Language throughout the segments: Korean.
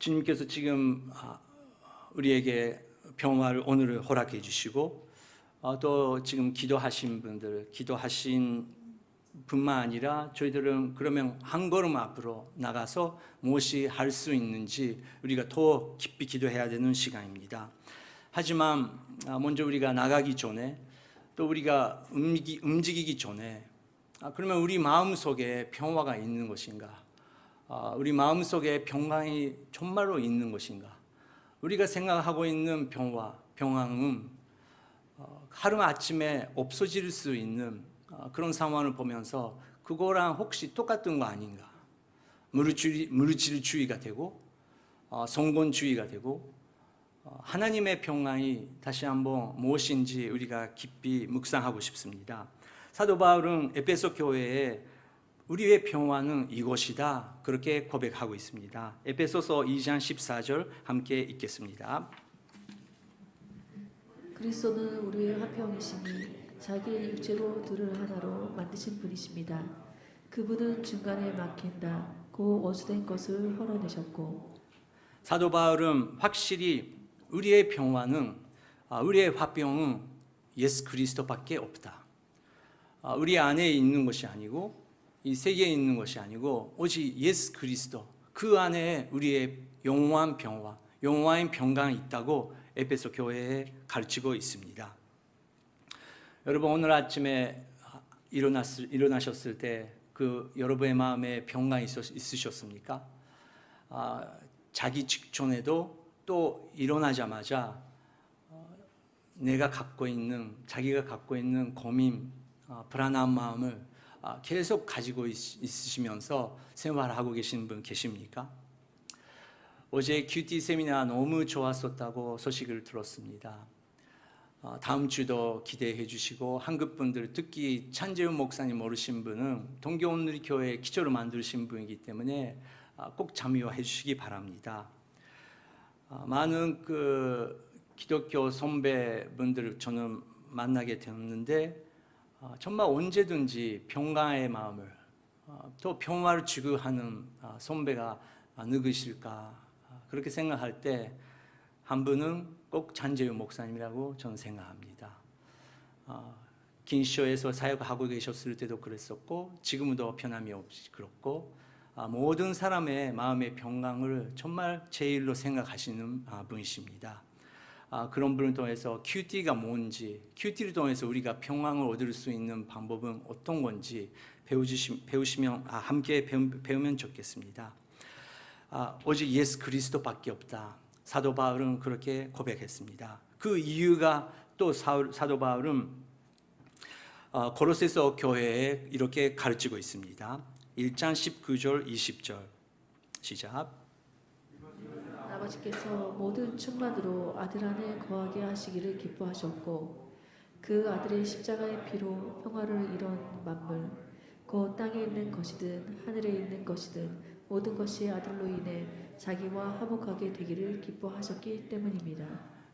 주님께서 지금 우리에게 평화를 오늘 허락해 주시고 또 지금 기도하신 분들, 기도하신 뿐만 아니라 저희들은 그러면 한 걸음 앞으로 나가서 무엇이 할 수 있는지 우리가 더 깊이 기도해야 되는 시간입니다. 하지만 먼저 우리가 나가기 전에 또 우리가 움직이기 전에 그러면 우리 마음속에 평화가 있는 것인가? 우리 마음속에 평강이 정말로 있는 것인가? 우리가 생각하고 있는 평화, 평안은 하루아침에 없어질 수 있는 그런 상황을 보면서 그거랑 혹시 똑같은 거 아닌가? 물질주의가 되고 성공주의가 되고 하나님의 평안이 다시 한번 무엇인지 우리가 깊이 묵상하고 싶습니다. 사도 바울은 에베소 교회에 우리의 평화는 이것이다 그렇게 고백하고 있습니다. 에베소서 2장 14절 함께 읽겠습니다. 그리스도는 우리의 화평이시니 자기의 육체로 둘을 하나로 만드신 분이십니다. 그분은 중간에 막힌다 고 원수된 것을 헐어내셨고. 사도 바울은 확실히 우리의 평화는 우리의 화평은 예수 그리스도밖에 없다. 우리 안에 있는 것이 아니고 이 세계에 있는 것이 아니고 오직 예수 그리스도 그 안에 우리의 영원한 평화, 영원한 평강이 있다고 에베소 교회에 가르치고 있습니다. 여러분 오늘 아침에 일어나셨을 때 그 여러분의 마음에 평강이 있으셨습니까? 자기 직전에도 또 일어나자마자 자기가 갖고 있는 고민, 불안한 마음을 계속 가지고 있으시면서 생활하고 계신 분 계십니까? 어제 큐티 세미나 너무 좋았었다고 소식을 들었습니다. 다음 주도 기대해 주시고 한국 분들 특히 찬재훈 목사님 모르신 분은 동교온누리교회 기초로 만드신 분이기 때문에 꼭 참여해 주시기 바랍니다. 많은 기독교 선배분들을 저는 만나게 되었는데 정말 언제든지 평강의 마음을 또 평화를 추구하는 선배가 누구실까 그렇게 생각할 때 한 분은 꼭 찬재훈 목사님이라고 저는 생각합니다. 긴쇼에서 사역하고 계셨을 때도 그랬었고 지금도 변함이 없이 그렇고 모든 사람의 마음의 평강을 정말 제일로 생각하시는 분이십니다. 그런 분을 통해서 큐티가 뭔지, 큐티를 통해서 우리가 평강을 얻을 수 있는 방법은 어떤 건지 배우시면 함께 배우면 좋겠습니다. 오직 예수 그리스도밖에 없다. 사도 바울은 그렇게 고백했습니다. 그 이유가 또 사도 바울은 고로새서 교회에 이렇게 가르치고 있습니다. 1장 19절 20절 시작. 아버지께서 모든 충만으로 아들 안에 거하게 하시기를 기뻐하셨고 그 아들의 십자가의 피로 평화를 이룬 만물 곧 땅에 있는 것이든 하늘에 있는 것이든 모든 것이 아들로 인해 자기와 화목하게 되기를 기뻐하셨기 때문입니다.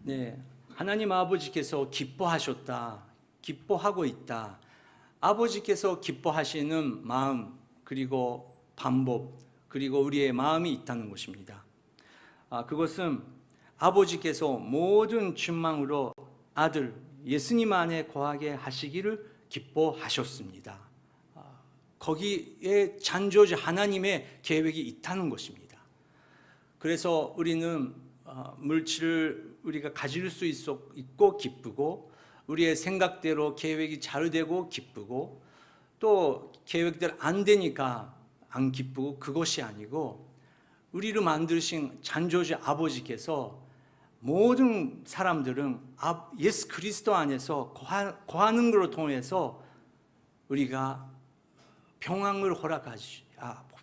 네, 하나님 아버지께서 기뻐하셨다, 기뻐하고 있다. 아버지께서 기뻐하시는 마음 그리고 방법 그리고 우리의 마음이 있다는 것입니다. 그것은 아버지께서 모든 충만으로 아들 예수님 안에 거하게 하시기를 기뻐하셨습니다. 거기에 창조주 하나님의 계획이 있다는 것입니다. 그래서 우리는 물질을 우리가 가질 수 있고 기쁘고 우리의 생각대로 계획이 잘 되고 기쁘고 또 계획대로 안 되니까 안 기쁘고 그것이 아니고 우리를 만드신 창조주 아버지께서 모든 사람들은 예수 그리스도 안에서 거하는 것을 통해서 우리가 평강을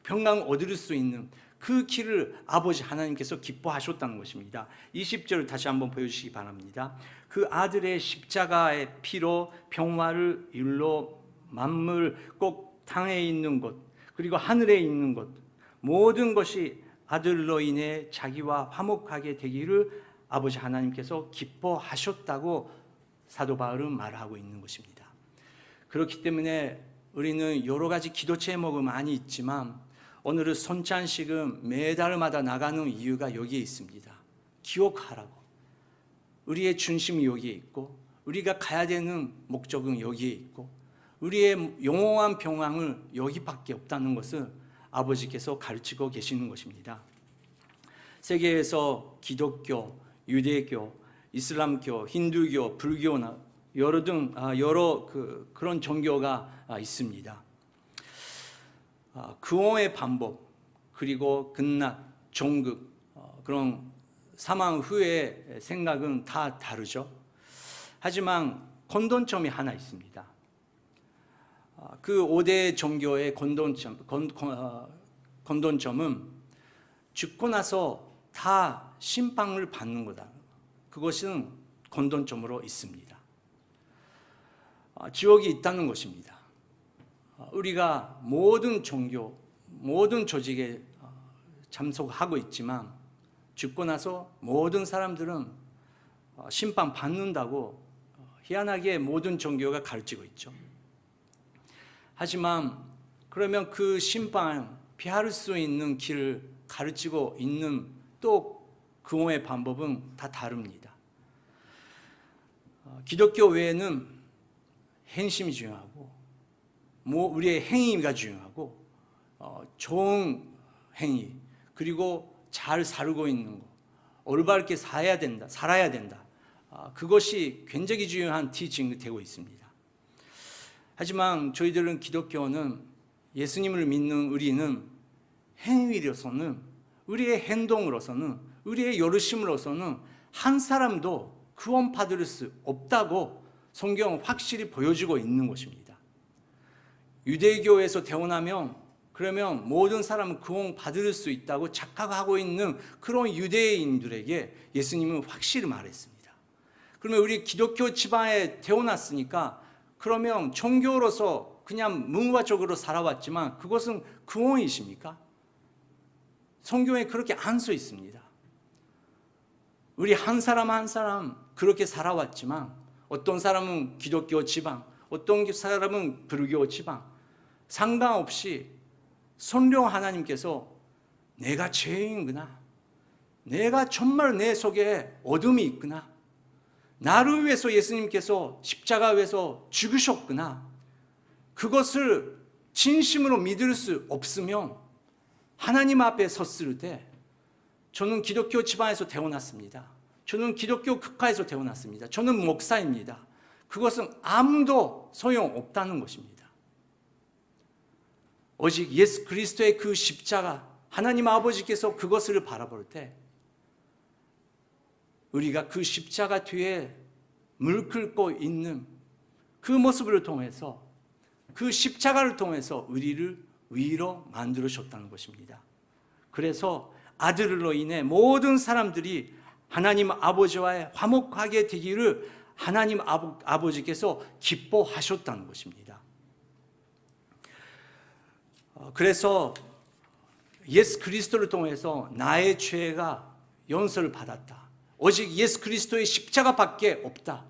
평강을 얻을 수 있는 그 길을 아버지 하나님께서 기뻐하셨다는 것입니다. 20절 다시 한번 보여주시기 바랍니다. 그 아들의 십자가의 피로 평화를 이룰로 만물 꼭 땅에 있는 것 그리고 하늘에 있는 것 모든 것이 아들로 인해 자기와 화목하게 되기를 아버지 하나님께서 기뻐하셨다고 사도 바울은 말하고 있는 것입니다. 그렇기 때문에 우리는 여러 가지 기도 제목은 많이 있지만 오늘은 손찬식은 매달마다 나가는 이유가 여기에 있습니다. 기억하라고. 우리의 중심이 여기에 있고 우리가 가야 되는 목적은 여기에 있고 우리의 영원한 평강을 여기밖에 없다는 것을 아버지께서 가르치고 계시는 것입니다. 세계에서 기독교, 유대교, 이슬람교, 힌두교, 불교나 여러 그런 종교가 있습니다. 구원의 방법 그리고 극락, 종극 그런 사망 후의 생각은 다 다르죠. 하지만 공통점이 하나 있습니다. 그 5대 종교의 공통점은 죽고 나서 다 심판을 받는 거다. 그것은 공통점으로 있습니다. 지옥이 있다는 것입니다. 우리가 모든 종교, 모든 조직에 참석하고 있지만 죽고 나서 모든 사람들은 심판 받는다고 희한하게 모든 종교가 가르치고 있죠. 하지만 그러면 그 심판 피할 수 있는 길을 가르치고 있는 또 구원의 방법은 다 다릅니다. 기독교 외에는 행심이 중요하고 우리의 행위가 중요하고 좋은 행위 그리고 잘 살고 있는 거 올바르게 살아야 된다. 그것이 굉장히 중요한 티칭이 되고 있습니다. 하지만 저희들은 기독교는 예수님을 믿는 우리는 행위로서는 우리의 행동으로서는 우리의 열심으로서는 한 사람도 구원받을 수 없다고 성경은 확실히 보여주고 있는 것입니다. 유대교에서 태어나면 그러면 모든 사람은 구원받을 수 있다고 착각하고 있는 그런 유대인들에게 예수님은 확실히 말했습니다. 그러면 우리 기독교 집안에 태어났으니까 그러면 종교로서 그냥 문화적으로 살아왔지만 그것은 구원이십니까? 성경에 그렇게 안 써 있습니다. 우리 한 사람 한 사람 그렇게 살아왔지만 어떤 사람은 기독교 지방, 어떤 사람은 불교 지방 상관없이 성령 하나님께서 내가 죄인이구나, 내가 정말 내 속에 어둠이 있구나, 나를 위해서 예수님께서 십자가 위에서 죽으셨구나, 그것을 진심으로 믿을 수 없으면 하나님 앞에 섰을 때 저는 기독교 집안에서 태어났습니다. 저는 기독교 국가에서 태어났습니다. 저는 목사입니다. 그것은 아무도 소용없다는 것입니다. 오직 예수 그리스도의 그 십자가, 하나님 아버지께서 그것을 바라볼 때 우리가 그 십자가 뒤에 물끓고 있는 그 모습을 통해서 그 십자가를 통해서 우리를 위로 만들으셨다는 것입니다. 그래서 아들로 인해 모든 사람들이 하나님 아버지와 화목하게 되기를 하나님 아버지께서 기뻐하셨다는 것입니다. 그래서 예수 그리스도를 통해서 나의 죄가 용서를 받았다. 오직 예수 그리스도의 십자가밖에 없다.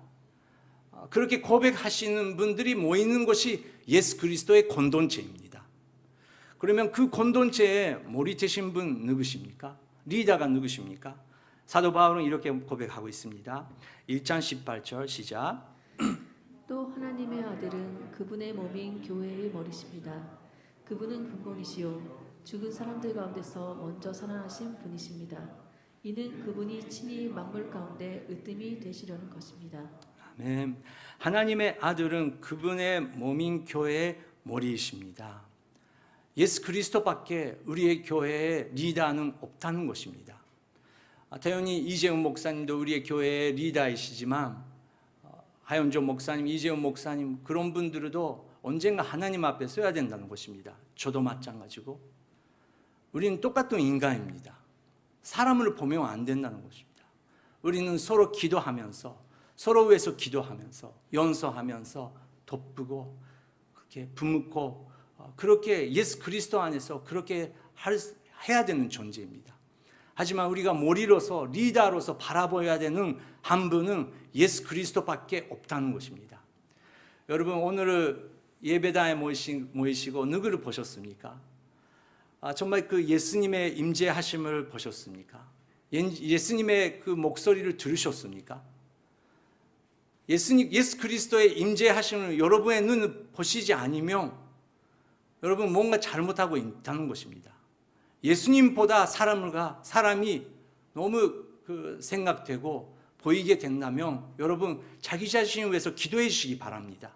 그렇게 고백하시는 분들이 모이는 것이 예수 그리스도의 공동체입니다. 그러면 그 공동체에 몰이 되신 분 누구십니까? 리더가 누구십니까? 사도 바울은 이렇게 고백하고 있습니다. 1장 18절 시작. 또 하나님의 아들은 그분의 몸인 교회의 머리십니다. 그분은 근본이시요 죽은 사람들 가운데서 먼저 살아나신 분이십니다. 이는 그분이 친히 만물 가운데 으뜸이 되시려는 것입니다. 아멘. 하나님의 아들은 그분의 몸인 교회의 머리이십니다. 예수 그리스도밖에 우리의 교회에 리더는 없다는 것입니다. 당연히 이재훈 목사님도 우리의 교회의 리더이시지만 하연종 목사님, 이재훈 목사님 그런 분들도 언젠가 하나님 앞에 서야 된다는 것입니다. 저도 마찬가지고 우리는 똑같은 인간입니다. 사람을 보면 안 된다는 것입니다. 우리는 서로 기도하면서 서로 위해서 기도하면서 연서하면서 돋보고 그렇게 부묻고 그렇게 예수 그리스도 안에서 그렇게 해야 되는 존재입니다. 하지만 우리가 머리로서 리더로서 바라봐야 되는 한 분은 예수 그리스도밖에 없다는 것입니다. 여러분 오늘 예배당에 모이시고 누구를 보셨습니까? 정말 그 예수님의 임재하심을 보셨습니까? 예수님의 그 목소리를 들으셨습니까? 예수 그리스도의 임재하심을 여러분의 눈을 보시지 않으면 여러분 뭔가 잘못하고 있다는 것입니다. 예수님보다 사람이 너무 그 생각되고 보이게 된다면 여러분 자기 자신을 위해서 기도해 주시기 바랍니다.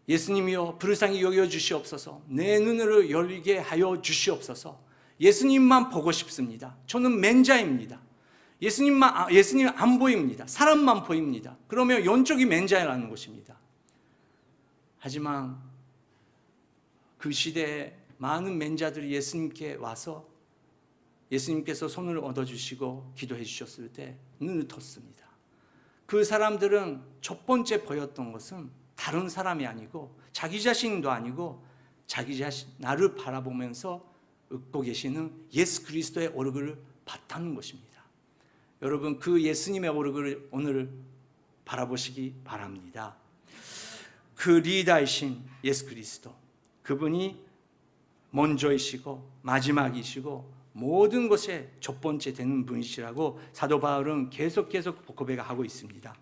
예수님이여 불쌍히 여겨 주시옵소서. 내 눈을 열리게 하여 주시옵소서. 예수님만 보고 싶습니다. 저는 맨자입니다. 예수님 안 보입니다. 사람만 보입니다. 그러면 영적인 맨자라는 것입니다. 하지만 그 시대에 많은 맨자들이 예수님께 와서 예수님께서 손을 얻어주시고 기도해 주셨을 때 눈을 떴습니다. 그 사람들은 첫 번째 보였던 것은 다른 사람이 아니고 자기 자신도 아니고 나를 바라보면서 웃고 계시는 예수 그리스도의 얼굴을 봤다는 것입니다. 여러분 그 예수님의 얼굴을 오늘 바라보시기 바랍니다. 그 리더이신 예수 그리스도, 그분이 먼저이시고 마지막이시고 모든 것의 첫 번째 되는 분이시라고 사도 바울은 계속 고백하고 있습니다.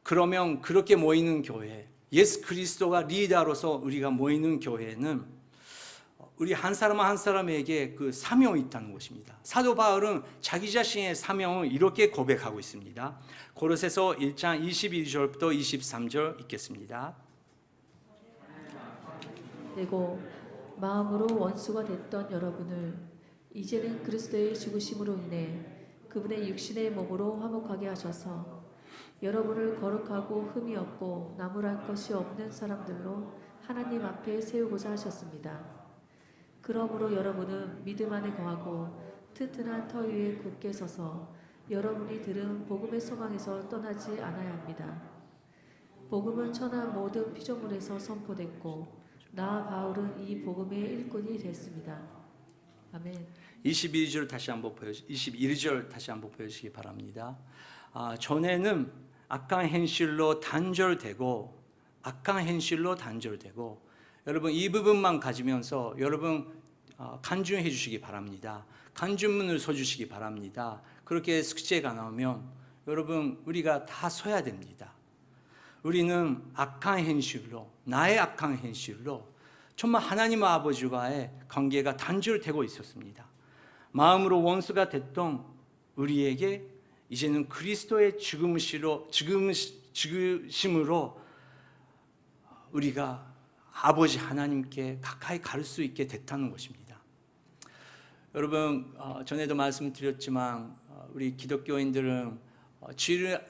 그러면 그렇게 모이는 교회, 예수 그리스도가 리더로서 우리가 모이는 교회는 우리 한 사람 한 사람에게 그 사명이 있다는 것입니다. 사도 바울은 자기 자신의 사명을 이렇게 고백하고 있습니다. 고로새서 1장 22절부터 23절 읽겠습니다. 그리고 마음으로 원수가 됐던 여러분을 이제는 그리스도의 죽으심으로 인해 그분의 육신의 몸으로 화목하게 하셔서 여러분을 거룩하고 흠이 없고 나무랄 것이 없는 사람들로 하나님 앞에 세우고자 하셨습니다. 그러므로 여러분은 믿음 안에 거하고 튼튼한 터 위에 굳게 서서 여러분이 들은 복음의 소망에서 떠나지 않아야 합니다. 복음은 천한 모든 피조물에서 선포됐고 나 바울은 이 복음의 일꾼이 됐습니다. 아멘. 21절 다시 한번 보여주시기 바랍니다. 전에는 악한 행실로 단절되고 여러분 이 부분만 가지면서 여러분 간주해 주시기 바랍니다. 간주문을 서주시기 바랍니다. 그렇게 숙제가 나오면 여러분 우리가 다 서야 됩니다. 우리는 나의 악한 행실로 정말 하나님 아버지와의 관계가 단절되고 있었습니다. 마음으로 원수가 됐던 우리에게 이제는 그리스도의 죽으심으로 우리가 아버지 하나님께 가까이 갈 수 있게 됐다는 것입니다. 여러분 전에도 말씀드렸지만 우리 기독교인들은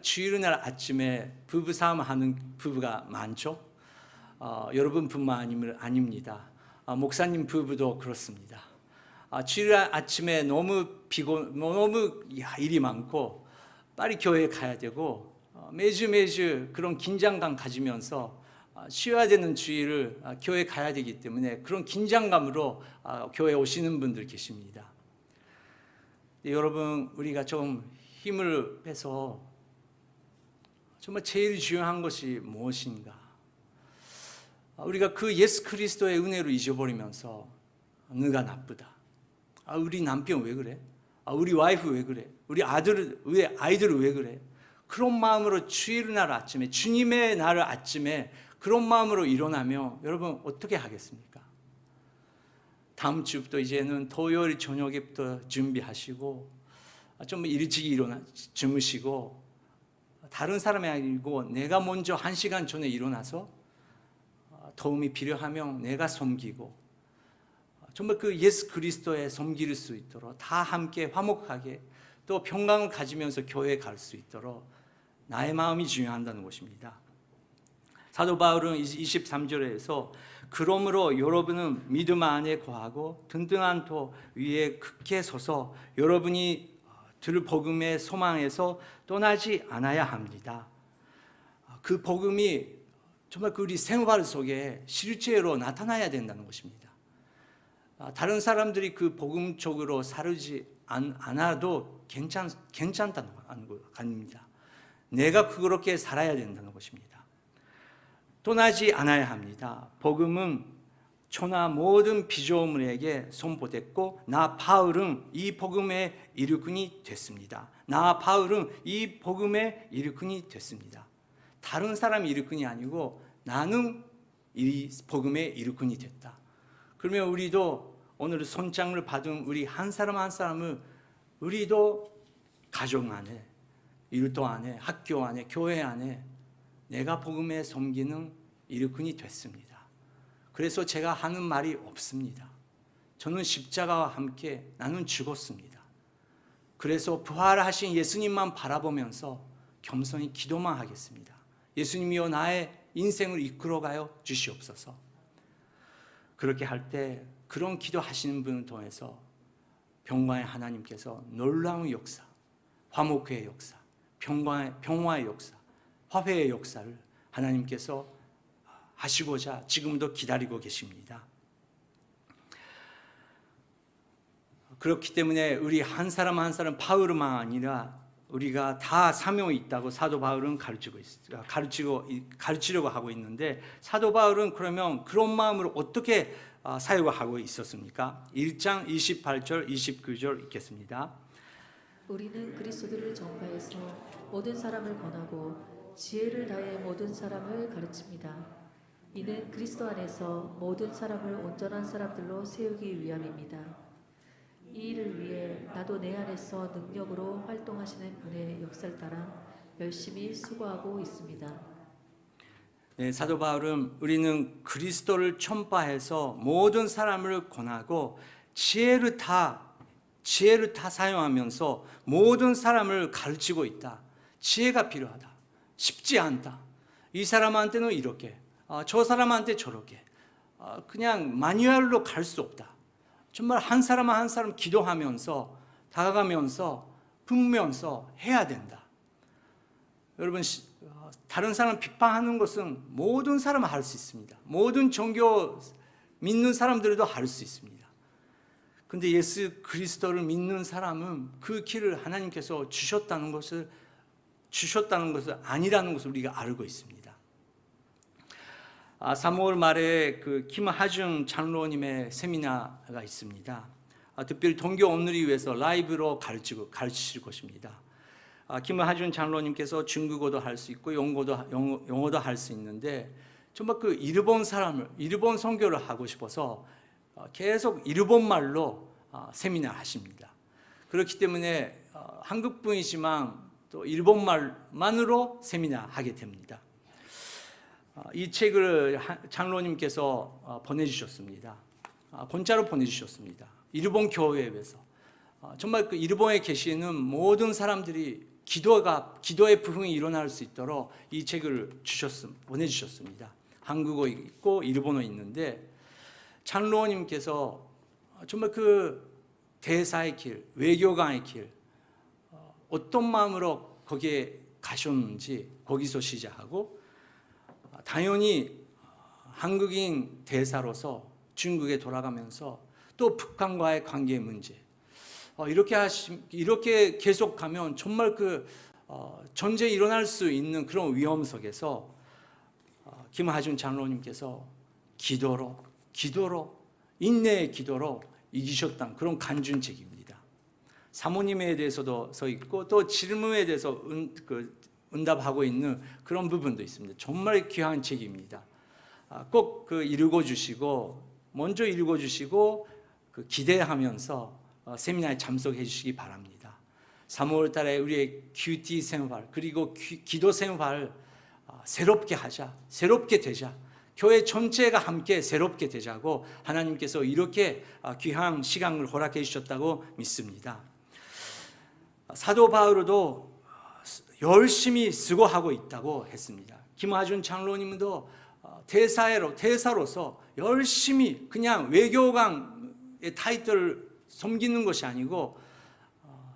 주일날 아침에 부부싸움 하는 부부가 많죠. 여러분뿐만 아닙니다. 목사님 부부도 그렇습니다. 주일 아침에 너무 일이 많고 빨리 교회에 가야 되고 매주 그런 긴장감 가지면서 쉬어야 되는 주일을 교회에 가야 되기 때문에 그런 긴장감으로 교회에 오시는 분들 계십니다. 여러분 우리가 좀 힘을 빼서 정말 제일 중요한 것이 무엇인가? 우리가 그 예수 그리스도의 은혜로 잊어버리면서 너가 나쁘다. 우리 남편 왜 그래? 우리 와이프 왜 그래? 우리 아이들은 왜 그래? 그런 마음으로 주일날 아침에 주님의 날 아침에 그런 마음으로 일어나면 여러분 어떻게 하겠습니까? 다음 주부터 이제는 토요일 저녁에부터 준비하시고 좀 일찍 주무시고 다른 사람이 아니고 내가 먼저 1시간 전에 일어나서 도움이 필요하면 내가 섬기고 정말 그 예수 그리스도에 섬길 수 있도록 다 함께 화목하게 또 평강을 가지면서 교회에 갈 수 있도록 나의 마음이 중요하다는 것입니다. 사도 바울은 23절에서 그러므로 여러분은 믿음 안에 거하고 든든한 터 위에 굳게 서서 여러분이 들 복음의 소망에서 떠나지 않아야 합니다. 그 복음이 정말 우리 생활 속에 실제로 나타나야 된다는 것입니다. 다른 사람들이 그 복음 쪽으로 살지 않아도 괜찮다는 거 아닙니다. 내가 그렇게 살아야 된다는 것입니다. 떠나지 않아야 합니다. 복음은 초나 모든 피조물에게 선포됐고 나 바울은 이 복음의 일꾼이 됐습니다. 나 바울은 이 복음의 일꾼이 됐습니다. 다른 사람 일꾼이 아니고 나는 이 복음의 일꾼이 됐다. 그러면 우리도 오늘 손장을 받은 우리 한 사람 한 사람을 우리도 가정 안에, 일도 안에, 학교 안에, 교회 안에 내가 복음에 섬기는 일꾼이 됐습니다. 그래서 제가 하는 말이 없습니다. 저는 십자가와 함께 나는 죽었습니다. 그래서 부활하신 예수님만 바라보면서 겸손히 기도만 하겠습니다. 예수님이여 나의 인생을 이끌어가여 주시옵소서. 그렇게 할 때 그런 기도하시는 분을 통해서 평화의 하나님께서 놀라운 역사, 화목회의 역사, 평화의 역사, 화해의 역사를 하나님께서 하시고자 지금도 기다리고 계십니다. 그렇기 때문에 우리 한 사람 한 사람 바울만 아니라 우리가 다 사명이 있다고 사도 바울은 가르치려고 하고 있는데, 사도 바울은 그러면 그런 마음으로 어떻게 사역을 하고 있었습니까? 1장 28절 29절 읽겠습니다. 우리는 그리스도를 전파해서 모든 사람을 권하고 지혜를 다해 모든 사람을 가르칩니다. 이는 그리스도 안에서 모든 사람을 온전한 사람들로 세우기 위함입니다. 이 일을 위해 나도 내 안에서 능력으로 활동하시는 분의 역사를 따라 열심히 수고하고 있습니다. 네, 사도 바울은 우리는 그리스도를 전파해서 모든 사람을 권하고 지혜를 다 사용하면서 모든 사람을 가르치고 있다. 지혜가 필요하다. 쉽지 않다. 이 사람한테는 이렇게, 저 사람한테 저렇게, 그냥 마뉴얼로 갈 수 없다. 정말 한 사람 한 사람 기도하면서 다가가면서 품면서 해야 된다. 여러분, 다른 사람 비판하는 것은 모든 사람은 할 수 있습니다. 모든 종교 믿는 사람들도 할 수 있습니다. 근데 예수 그리스도를 믿는 사람은 그 길을 하나님께서 주셨다는 것을 아니라는 것을 우리가 알고 있습니다. 3월 말에 그 김하중 장로님의 세미나가 있습니다. 특별히 동교 오늘을 위해서 라이브로 가르치실 것입니다. 김하중 장로님께서 중국어도 할 수 있고 영어도 할 수 있는데 정말 그 일본 선교를 하고 싶어서 계속 일본 말로 세미나 하십니다. 그렇기 때문에 한국 분이지만 또 일본 말만으로 세미나 하게 됩니다. 이 책을 장로님께서 보내주셨습니다. 공짜로 보내주셨습니다. 일본 교회에서 정말 그 일본에 계시는 모든 사람들이 기도의 부흥이 일어날 수 있도록 이 책을 보내주셨습니다. 한국어 있고 일본어 있는데, 장로님께서 정말 그 대사의 길, 외교관의 길, 어떤 마음으로 거기에 가셨는지 거기서 시작하고, 당연히 한국인 대사로서 중국에 돌아가면서 또 북한과의 관계 문제, 이렇게 계속 가면 정말 그 전쟁이 일어날 수 있는 그런 위험 속에서 김하중 장로님께서 기도로 인내의 기도로 이기셨다는 그런 간증책입니다. 사모님에 대해서도 써 있고 또 질문에 대해서 응답하고 있는 그런 부분도 있습니다. 정말 귀한 책입니다. 꼭 먼저 읽어주시고 기대하면서 세미나에 참석해 주시기 바랍니다. 3월 달에 우리의 큐티 생활 그리고 기도 생활 새롭게 하자, 새롭게 되자, 교회 전체가 함께 새롭게 되자고 하나님께서 이렇게 귀한 시간을 허락해 주셨다고 믿습니다. 사도 바울도 열심히 수고하고 있다고 했습니다. 김하준 장로님도 대사로서 열심히 그냥 외교관의 타이틀을 섬기는 것이 아니고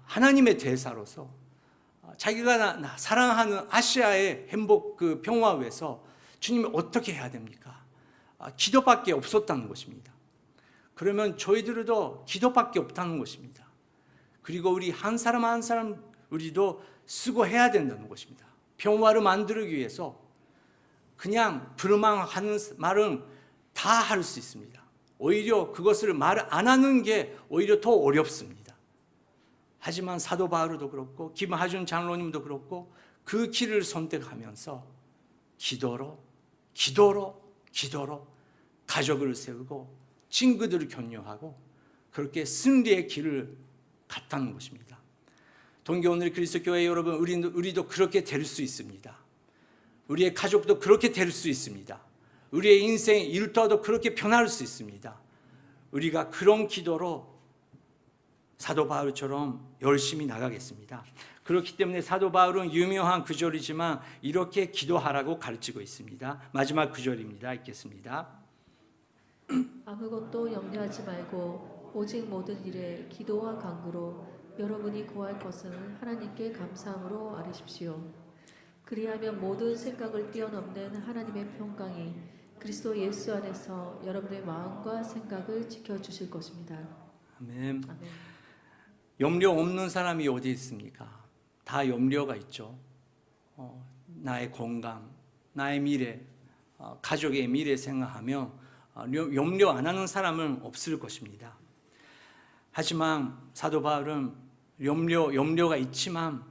하나님의 대사로서 자기가 사랑하는 아시아의 행복, 그 평화 위해서 주님이 어떻게 해야 됩니까? 기도밖에 없었다는 것입니다. 그러면 저희들도 기도밖에 없다는 것입니다. 그리고 우리 한 사람 한 사람 우리도 수고해야 된다는 것입니다. 평화를 만들기 위해서 그냥 불망하는 말은 다 할 수 있습니다. 오히려 그것을 말 안 하는 게 오히려 더 어렵습니다. 하지만 사도 바울도 그렇고 김하준 장로님도 그렇고 그 길을 선택하면서 기도로 가족을 세우고 친구들을 격려하고 그렇게 승리의 길을 갔다는 것입니다. 동교 오늘 그리스도 교회 여러분, 우리도 그렇게 될 수 있습니다. 우리의 가족도 그렇게 될 수 있습니다. 우리의 인생 일터도 그렇게 변할 수 있습니다. 우리가 그런 기도로 사도 바울처럼 열심히 나가겠습니다. 그렇기 때문에 사도 바울은 유명한 구절이지만 이렇게 기도하라고 가르치고 있습니다. 마지막 구절입니다. 읽겠습니다. 아무것도 염려하지 말고 오직 모든 일에 기도와 간구로 여러분이 구할 것은 하나님께 감사함으로 아뢰십시오. 그리하면 모든 생각을 뛰어넘는 하나님의 평강이 그리스도 예수 안에서 여러분의 마음과 생각을 지켜주실 것입니다. 아멘. 아멘. 염려 없는 사람이 어디 있습니까? 다 염려가 있죠. 나의 건강, 나의 미래, 가족의 미래 생각하며 염려 안 하는 사람은 없을 것입니다. 하지만 사도 바울은 염려가 있지만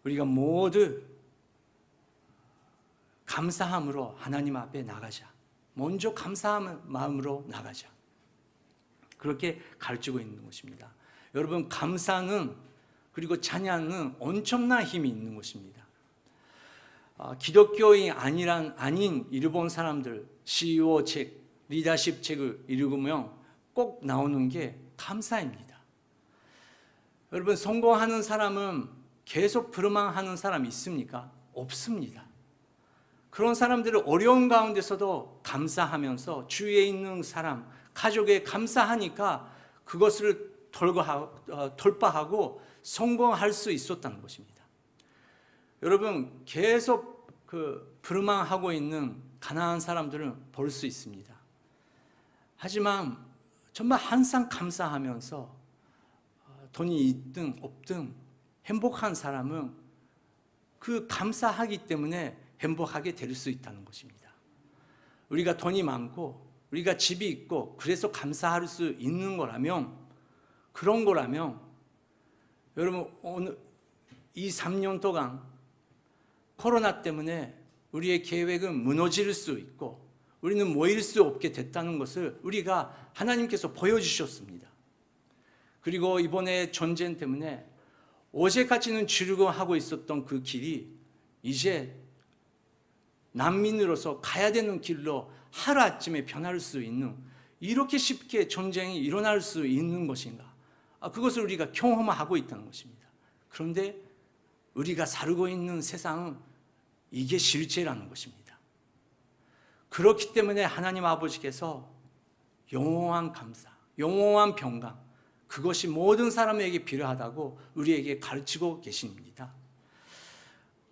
우리가 모두 감사함으로 하나님 앞에 나가자. 먼저 감사한 마음으로 나가자. 그렇게 가르치고 있는 것입니다. 여러분, 감사는 그리고 찬양은 엄청난 힘이 있는 것입니다. 기독교인이 아닌 일본 사람들 CEO 책, 리더십 책을 읽으면 꼭 나오는 게 감사입니다. 여러분, 성공하는 사람은 계속 불만하는 사람이 있습니까? 없습니다. 그런 사람들은 어려운 가운데서도 감사하면서 주위에 있는 사람, 가족에 감사하니까 그것을 돌파하고 성공할 수 있었다는 것입니다. 여러분, 계속 불만하고 있는 가난한 사람들은 볼 수 있습니다. 하지만 정말 항상 감사하면서 돈이 있든 없든 행복한 사람은 그 감사하기 때문에 행복하게 될 수 있다는 것입니다. 우리가 돈이 많고 우리가 집이 있고 그래서 감사할 수 있는 거라면, 그런 거라면 여러분, 오늘 3년 동안 코로나 때문에 우리의 계획은 무너질 수 있고 우리는 모일 수 없게 됐다는 것을 우리가 하나님께서 보여주셨습니다. 그리고 이번에 전쟁 때문에 어제까지는 즐거워하고 있었던 그 길이 이제 난민으로서 가야 되는 길로 하루아침에 변할 수 있는, 이렇게 쉽게 전쟁이 일어날 수 있는 것인가? 그것을 우리가 경험하고 있다는 것입니다. 그런데 우리가 살고 있는 세상은 이게 실제라는 것입니다. 그렇기 때문에 하나님 아버지께서 영원한 감사, 영원한 평강, 그것이 모든 사람에게 필요하다고 우리에게 가르치고 계십니다.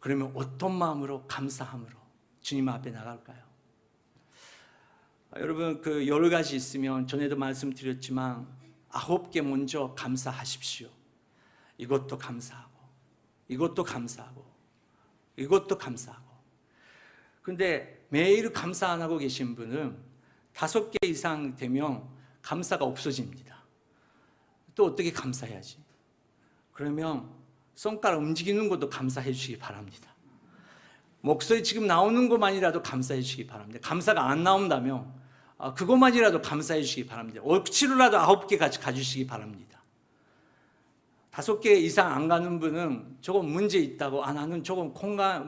그러면 어떤 마음으로, 감사함으로 주님 앞에 나갈까요? 여러분, 여러 가지 있으면 전에도 말씀드렸지만 9개 먼저 감사하십시오. 이것도 감사하고 이것도 감사하고 이것도 감사하고. 근데 매일 감사 안 하고 계신 분은 5개 이상 되면 감사가 없어집니다. 또 어떻게 감사해야지? 그러면 손가락 움직이는 것도 감사해 주시기 바랍니다. 목소리 지금 나오는 것만이라도 감사해 주시기 바랍니다. 감사가 안 나온다면 그것만이라도 감사해 주시기 바랍니다. 억지로라도 9개 가주시기 바랍니다. 5개 이상 안 가는 분은 조금 문제 있다고, 나는 조금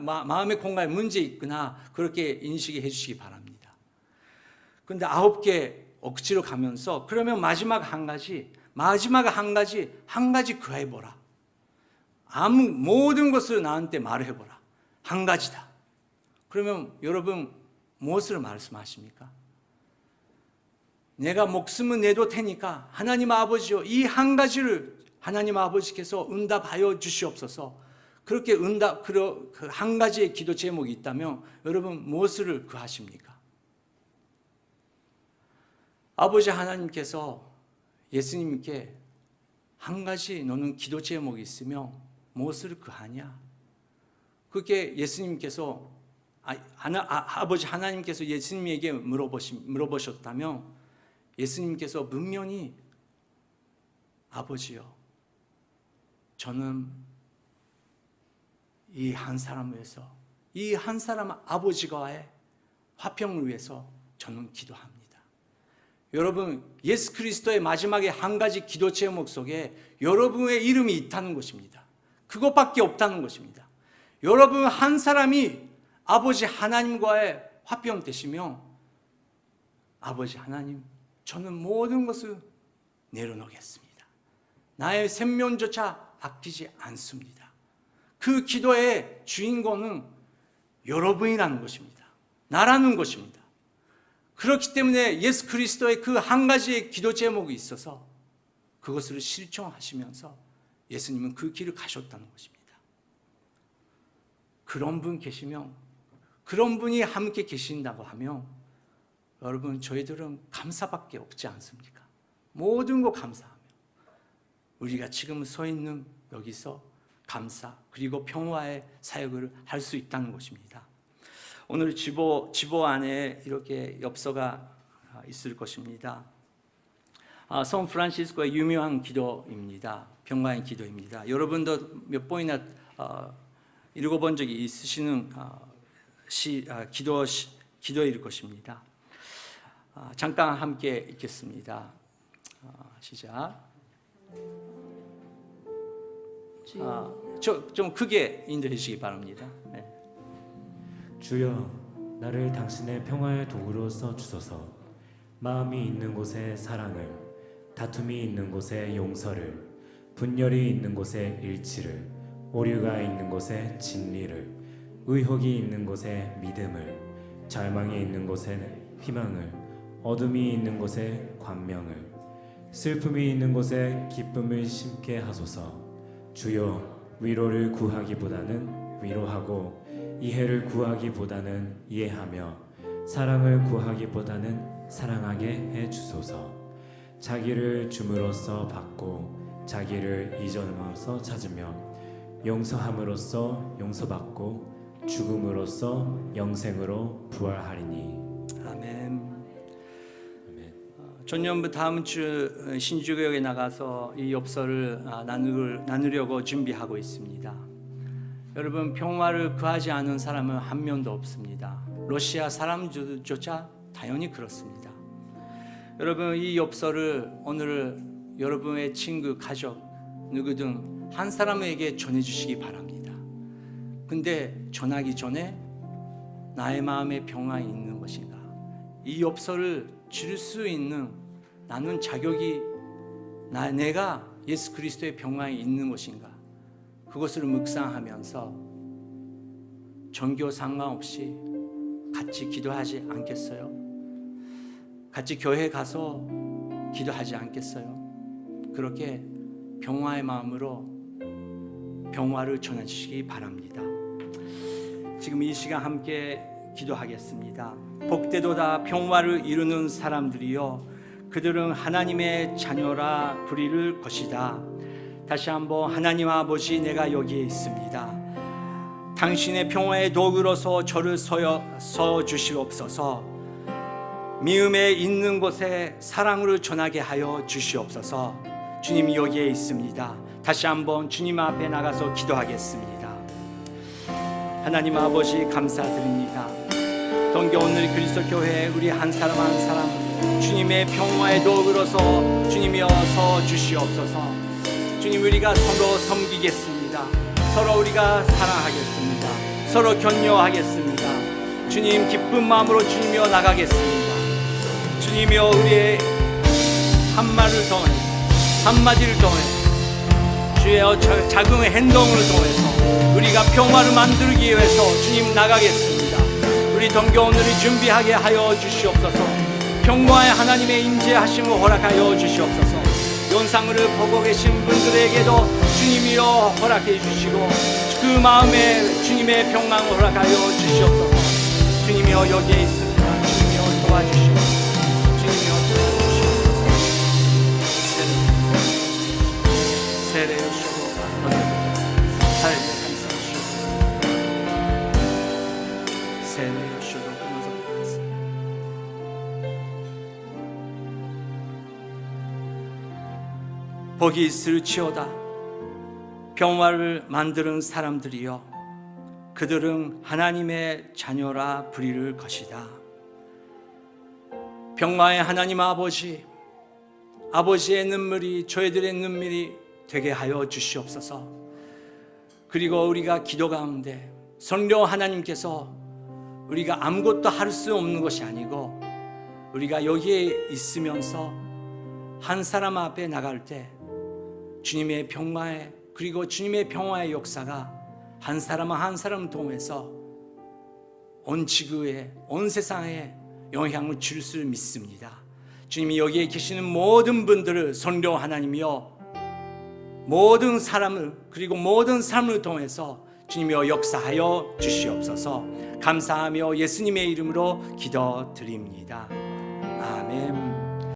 마음의 공간에 문제 있구나, 그렇게 인식해 주시기 바랍니다. 그런데 9개 억지로 가면서, 그러면 마지막 한 가지 구해보라. 모든 것을 나한테 말해보라. 한 가지다. 그러면 여러분 무엇을 말씀하십니까? 내가 목숨을 내도 테니까 하나님 아버지요, 이 한 가지를 하나님 아버지께서 응답하여 주시옵소서. 그렇게 그 한 가지의 기도 제목이 있다면 여러분 무엇을 구하십니까? 아버지 하나님께서 예수님께 한 가지 너는 기도 제목이 있으면 무엇을 구하냐? 그게 예수님께서 아버지 하나님께서 예수님에게 물어보셨다면 예수님께서 분명히 아버지요, 저는 이 한 사람을 위해서, 이 한 사람 아버지와의 화평을 위해서 저는 기도합니다. 여러분, 예수 그리스도의 마지막에 한 가지 기도 제목 속에 여러분의 이름이 있다는 것입니다. 그것밖에 없다는 것입니다. 여러분 한 사람이 아버지 하나님과의 화평 되시며, 아버지 하나님, 저는 모든 것을 내려놓겠습니다. 나의 생명조차 아끼지 않습니다. 그 기도의 주인공은 여러분이라는 것입니다. 나라는 것입니다. 그렇기 때문에 예수 그리스도의 그 한 가지의 기도 제목이 있어서 그것을 실천하시면서 예수님은 그 길을 가셨다는 것입니다. 그런 분 계시면, 그런 분이 함께 계신다고 하면 여러분, 저희들은 감사밖에 없지 않습니까? 모든 거 감사하며 우리가 지금 서 있는 여기서 감사 그리고 평화의 사역을 할 수 있다는 것입니다. 오늘 지보 안에 이렇게 엽서가 있을 것입니다. 성 프란시스코의 유명한 기도입니다. 평화의 기도입니다. 여러분도 몇 번이나 읽어본 적이 있으시는 기도일 것입니다. 잠깐 함께 읽겠습니다. 시작. 좀 크게 인도해 주시기 바랍니다. 네. 주여, 나를 당신의 평화의 도구로 써 주소서. 마음이 있는 곳에 사랑을, 다툼이 있는 곳에 용서를, 분열이 있는 곳에 일치를, 오류가 있는 곳에 진리를, 의혹이 있는 곳에 믿음을, 절망이 있는 곳에 희망을, 어둠이 있는 곳에 광명을, 슬픔이 있는 곳에 기쁨을 심게 하소서. 주여, 위로를 구하기보다는 위로하고, 이해를 구하기보다는 이해하며, 사랑을 구하기보다는 사랑하게 해 주소서. 자기를 줌으로써 받고, 자기를 이전으로써 찾으며, 용서함으로써 용서받고, 죽음으로써 영생으로 부활하리니. 아멘. 전년부 다음 주 신주교역에 나가서 이 엽서를 나누려고 준비하고 있습니다. 여러분, 평화를 구하지 않은 사람은 한 명도 없습니다. 러시아 사람조차 당연히 그렇습니다. 여러분, 이 엽서를 오늘 여러분의 친구, 가족, 누구든 한 사람에게 전해주시기 바랍니다. 근데 전하기 전에 나의 마음에 평안이 있는 것인가? 이 엽서를 줄 수 있는 나는 자격이, 내가 예수 그리스도의 평안이 있는 것인가? 그것을 묵상하면서 종교 상관없이 같이 기도하지 않겠어요? 같이 교회 가서 기도하지 않겠어요? 그렇게 평화의 마음으로 평화를 전해주시기 바랍니다. 지금 이 시간 함께 기도하겠습니다. 복되도다 평화를 이루는 사람들이여, 그들은 하나님의 자녀라 부리를 것이다. 다시 한번, 하나님 아버지, 내가 여기에 있습니다. 당신의 평화의 도구로서 저를 서 주시옵소서. 미움에 있는 곳에 사랑으로 전하게 하여 주시옵소서. 주님, 여기에 있습니다. 다시 한번 주님 앞에 나가서 기도하겠습니다. 하나님 아버지, 감사드립니다. 동교 오늘 그리스도 교회 우리 한 사람 한 사람 주님의 평화의 도구로서 주님이어서 주시옵소서. 주님, 우리가 서로 섬기겠습니다. 서로 우리가 사랑하겠습니다. 서로 격려하겠습니다. 주님, 기쁜 마음으로 주님이여 나가겠습니다. 주님이여, 우리의 한마디를 통해, 한마디를 통해, 주여 작은 행동을 통해서 우리가 평화를 만들기 위해서 주님 나가겠습니다. 우리 동교 오늘이 준비하게 하여 주시옵소서. 평화의 하나님의 임재하심을 허락하여 주시옵소서. 영상을 보고 계신 분들에게도 주님이여 허락해 주시고, 그 마음에 주님의 평강을 허락하여 주시옵소서. 주님이여, 여기에 있습니다. 주님이여 도와주시옵소서. 주님이여 도와주시옵소서. 세례요시고 살게 감사하시옵소서. 세례요시고 끊어서 복이 있을지어다. 평화를 만드는 사람들이여, 그들은 하나님의 자녀라 부릴 것이다. 평화의 하나님 아버지, 아버지의 눈물이 저희들의 눈물이 되게 하여 주시옵소서. 그리고 우리가 기도 가운데 성령 하나님께서 우리가 아무것도 할 수 없는 것이 아니고 우리가 여기에 있으면서 한 사람 앞에 나갈 때 주님의 평화에, 그리고 주님의 평화의 역사가 한 사람 한 사람 통해서 온 지구에, 온 세상에 영향을 줄 줄 믿습니다. 주님이 여기에 계시는 모든 분들을 성령 하나님이여 모든 사람을, 그리고 모든 삶을 통해서 주님이여 역사하여 주시옵소서. 감사하며 예수님의 이름으로 기도드립니다. 아멘.